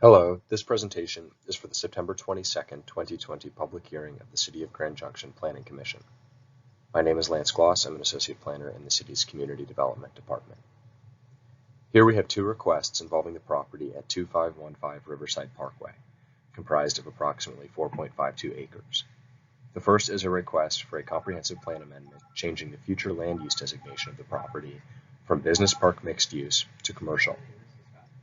Hello, this presentation is for the September 22nd, 2020 public hearing of the City of Grand Junction Planning Commission. My name is Lance Gloss. I'm an associate planner in the city's Community Development Department. Here we have two requests involving the property at 2515 Riverside Parkway, comprised of approximately 4.52 acres. The first is a request for a comprehensive plan amendment changing the future land use designation of the property from business park mixed use to commercial.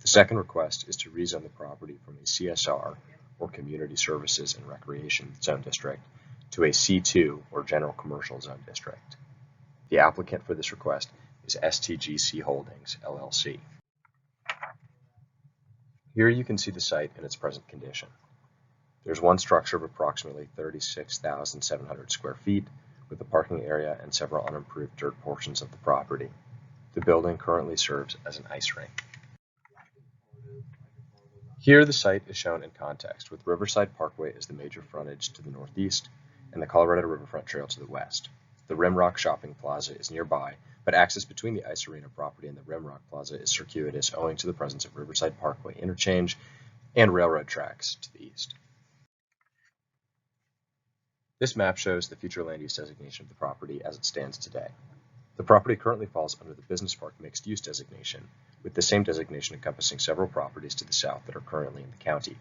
The second request is to rezone the property from a CSR, or Community Services and Recreation Zone District, to a C2, or General Commercial Zone District. The applicant for this request is STGC Holdings, LLC. Here you can see the site in its present condition. There's one structure of approximately 36,700 square feet, with a parking area and several unimproved dirt portions of the property. The building currently serves as an ice rink. Here the site is shown in context, with Riverside Parkway as the major frontage to the northeast and the Colorado Riverfront Trail to the west. The Rimrock Shopping Plaza is nearby, but access between the Ice Arena property and the Rimrock Plaza is circuitous owing to the presence of Riverside Parkway interchange and railroad tracks to the east. This map shows the future land use designation of the property as it stands today. The property currently falls under the Business Park Mixed Use designation, with the same designation encompassing several properties to the south that are currently in the county.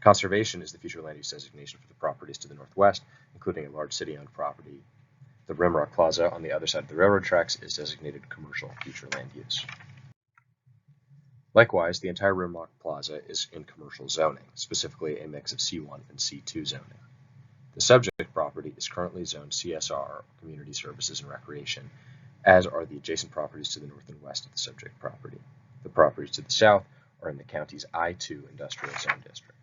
Conservation is the future land use designation for the properties to the northwest, including a large city-owned property. The Rimrock Plaza on the other side of the railroad tracks is designated commercial future land use. Likewise, the entire Rimrock Plaza is in commercial zoning, specifically a mix of C1 and C2 zoning. The subject property is currently zoned CSR, Community Services and Recreation, as are the adjacent properties to the north and west of the subject property. The properties to the south are in the county's I2 Industrial Zone District.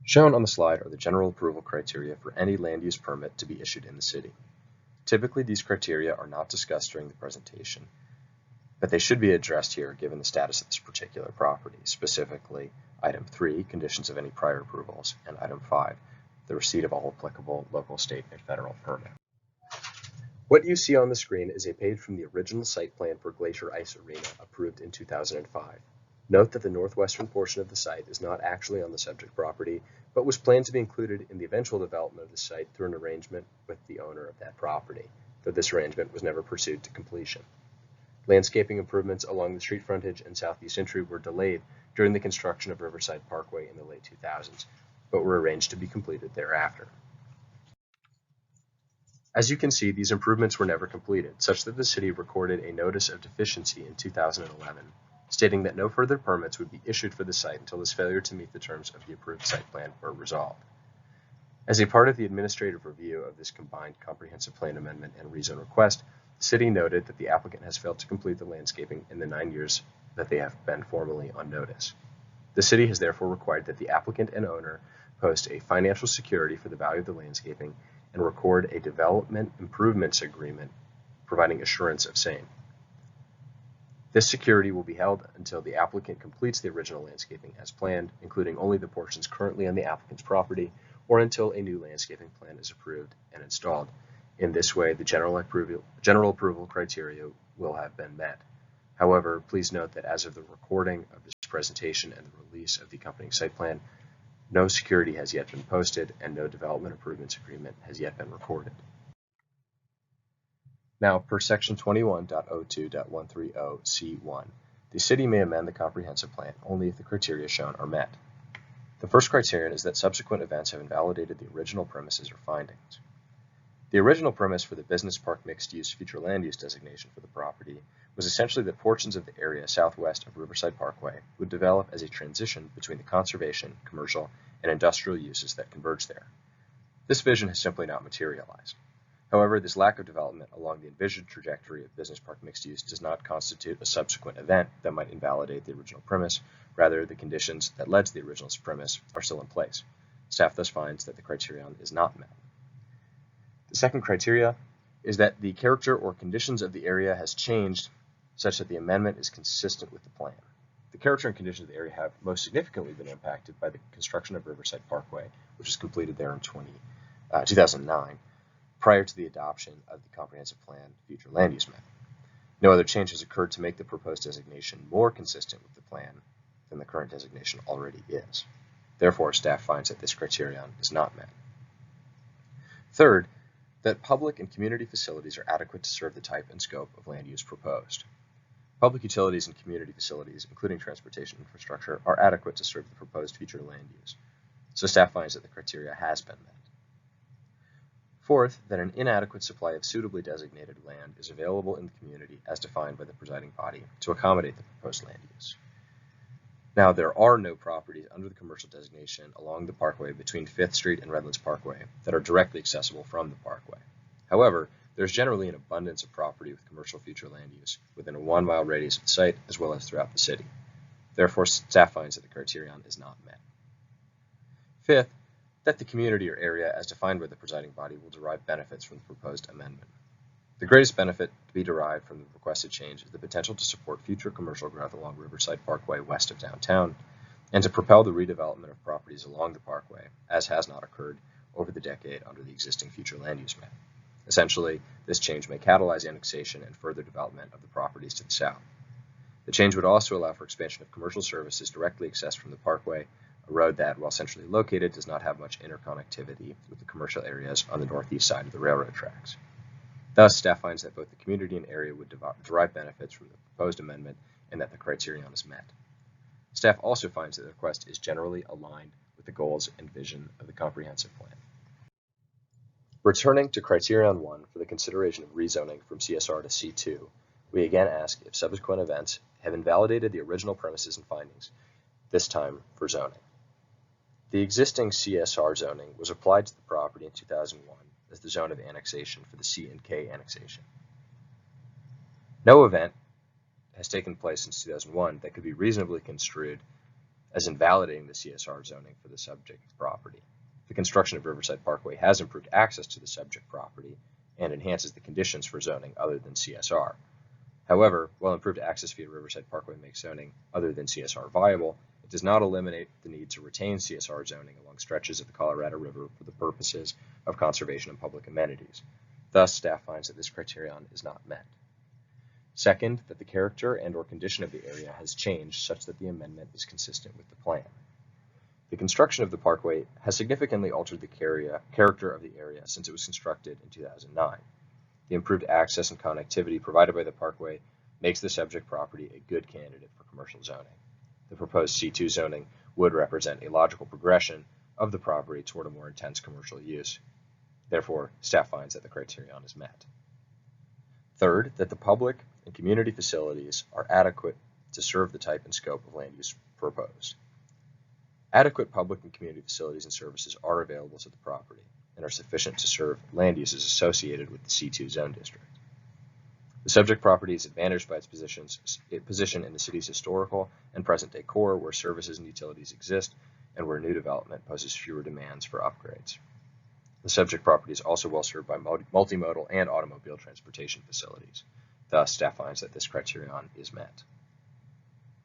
Shown on the slide are the general approval criteria for any land use permit to be issued in the city. Typically, these criteria are not discussed during the presentation, but they should be addressed here given the status of this particular property, specifically Item 3, conditions of any prior approvals, and Item 5, the receipt of all applicable local, state, and federal permits. What you see on the screen is a page from the original site plan for Glacier Ice Arena approved in 2005. Note that the northwestern portion of the site is not actually on the subject property, but was planned to be included in the eventual development of the site through an arrangement with the owner of that property, though this arrangement was never pursued to completion. Landscaping improvements along the street frontage and southeast entry were delayed during the construction of Riverside Parkway in the late 2000s, but were arranged to be completed thereafter. As you can see, these improvements were never completed, such that the city recorded a notice of deficiency in 2011, stating that no further permits would be issued for the site until this failure to meet the terms of the approved site plan were resolved. As a part of the administrative review of this combined comprehensive plan amendment and rezone request, the city noted that the applicant has failed to complete the landscaping in the 9 years that they have been formally on notice. The city has therefore required that the applicant and owner post a financial security for the value of the landscaping and record a development improvements agreement providing assurance of same. This security will be held until the applicant completes the original landscaping as planned, including only the portions currently on the applicant's property, or until a new landscaping plan is approved and installed. In this way, the general approval criteria will have been met. However, please note that as of the recording of this presentation and the release of the accompanying site plan, no security has yet been posted and no development improvements agreement has yet been recorded. Now, per section 21.02.130C1, the city may amend the comprehensive plan only if the criteria shown are met. The first criterion is that subsequent events have invalidated the original premises or findings. The original premise for the Business Park Mixed Use Future Land Use designation for the property was essentially that portions of the area southwest of Riverside Parkway would develop as a transition between the conservation, commercial, and industrial uses that converge there. This vision has simply not materialized. However, this lack of development along the envisioned trajectory of Business Park Mixed Use does not constitute a subsequent event that might invalidate the original premise. Rather, the conditions that led to the original premise are still in place. Staff thus finds that the criterion is not met. The second criteria is that the character or conditions of the area has changed such that the amendment is consistent with the plan. The character and conditions of the area have most significantly been impacted by the construction of Riverside Parkway, which was completed there in 2009, prior to the adoption of the comprehensive plan future land use map. No other change has occurred to make the proposed designation more consistent with the plan than the current designation already is. Therefore, staff finds that this criterion is not met. Third, that public and community facilities are adequate to serve the type and scope of land use proposed. Public utilities and community facilities, including transportation infrastructure, are adequate to serve the proposed future land use. So staff finds that the criteria has been met. Fourth, that an inadequate supply of suitably designated land is available in the community as defined by the presiding body to accommodate the proposed land use. Now, there are no properties under the commercial designation along the parkway between 5th Street and Redlands Parkway that are directly accessible from the parkway. However, there's generally an abundance of property with commercial future land use within a 1-mile radius of the site as well as throughout the city. Therefore, staff finds that the criterion is not met. Fifth, that the community or area as defined by the presiding body will derive benefits from the proposed amendment. The greatest benefit to be derived from the requested change is the potential to support future commercial growth along Riverside Parkway west of downtown, and to propel the redevelopment of properties along the parkway, as has not occurred over the decade under the existing future land use map. Essentially, this change may catalyze annexation and further development of the properties to the south. The change would also allow for expansion of commercial services directly accessed from the parkway, a road that, while centrally located, does not have much interconnectivity with the commercial areas on the northeast side of the railroad tracks. Thus, staff finds that both the community and area would derive benefits from the proposed amendment and that the criterion is met. Staff also finds that the request is generally aligned with the goals and vision of the comprehensive plan. Returning to Criterion 1 for the consideration of rezoning from CSR to C2, we again ask if subsequent events have invalidated the original premises and findings, this time for zoning. The existing CSR zoning was applied to the property in 2001 as the zone of annexation for the C and K annexation. No event has taken place since 2001 that could be reasonably construed as invalidating the CSR zoning for the subject property. The construction of Riverside Parkway has improved access to the subject property and enhances the conditions for zoning other than CSR. However, while improved access via Riverside Parkway makes zoning other than CSR viable, it does not eliminate the need to retain CSR zoning along stretches of the Colorado River for the purposes of conservation and public amenities. Thus, staff finds that this criterion is not met. Second, that the character and/or condition of the area has changed such that the amendment is consistent with the plan. The construction of the parkway has significantly altered the character of the area since it was constructed in 2009. The improved access and connectivity provided by the parkway makes the subject property a good candidate for commercial zoning. The proposed C2 zoning would represent a logical progression of the property toward a more intense commercial use. Therefore, staff finds that the criterion is met. Third, that the public and community facilities are adequate to serve the type and scope of land use proposed. Adequate public and community facilities and services are available to the property and are sufficient to serve land uses associated with the C2 zone district. The subject property is advantaged by its position in the city's historical and present-day core, where services and utilities exist and where new development poses fewer demands for upgrades. The subject property is also well served by multimodal and automobile transportation facilities. Thus, staff finds that this criterion is met.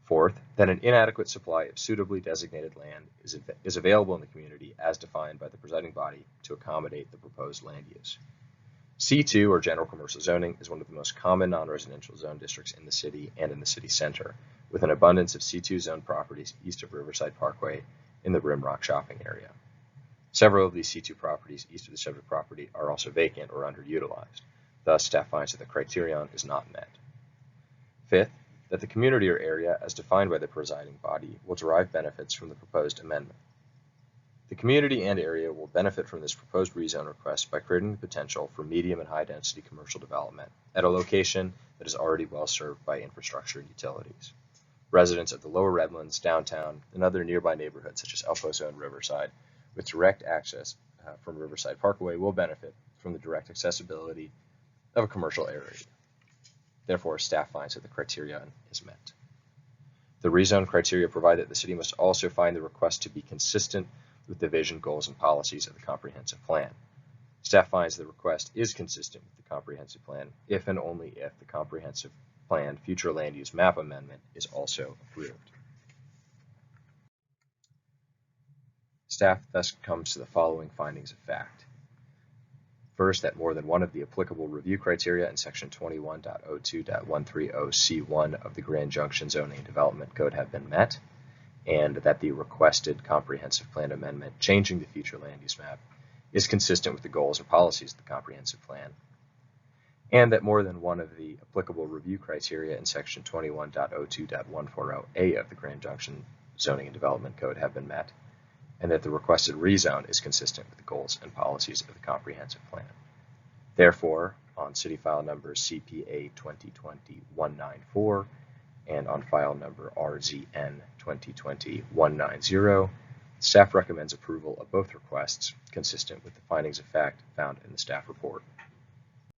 Fourth, that an inadequate supply of suitably designated land is available in the community as defined by the presiding body to accommodate the proposed land use. C2, or general commercial zoning, is one of the most common non-residential zone districts in the city and in the city center, with an abundance of C2 zone properties east of Riverside Parkway in the Rimrock shopping area. Several of these C2 properties east of the subject property are also vacant or underutilized. Thus, staff finds that the criterion is not met. Fifth, that the community or area as defined by the presiding body will derive benefits from the proposed amendment. The community and area will benefit from this proposed rezone request by creating the potential for medium and high density commercial development at a location that is already well served by infrastructure and utilities. Residents of the Lower Redlands, downtown, and other nearby neighborhoods such as El Poso and Riverside with direct access from Riverside Parkway will benefit from the direct accessibility of a commercial area. Therefore, staff finds that the criterion is met. The rezone criteria provide that the city must also find the request to be consistent with the vision, goals, and policies of the comprehensive plan. Staff finds the request is consistent with the comprehensive plan if and only if the comprehensive plan future land use map amendment is also approved. Staff thus comes to the following findings of fact. First, that more than one of the applicable review criteria in Section 21.02.130C1 of the Grand Junction Zoning and Development Code have been met, and that the requested comprehensive plan amendment changing the future land use map is consistent with the goals and policies of the comprehensive plan, and that more than one of the applicable review criteria in Section 21.02.140A of the Grand Junction Zoning and Development Code have been met, and that the requested rezone is consistent with the goals and policies of the comprehensive plan. Therefore, on City File Number CPA 2020-194 and on File Number RZN 2020-190, staff recommends approval of both requests consistent with the findings of fact found in the staff report.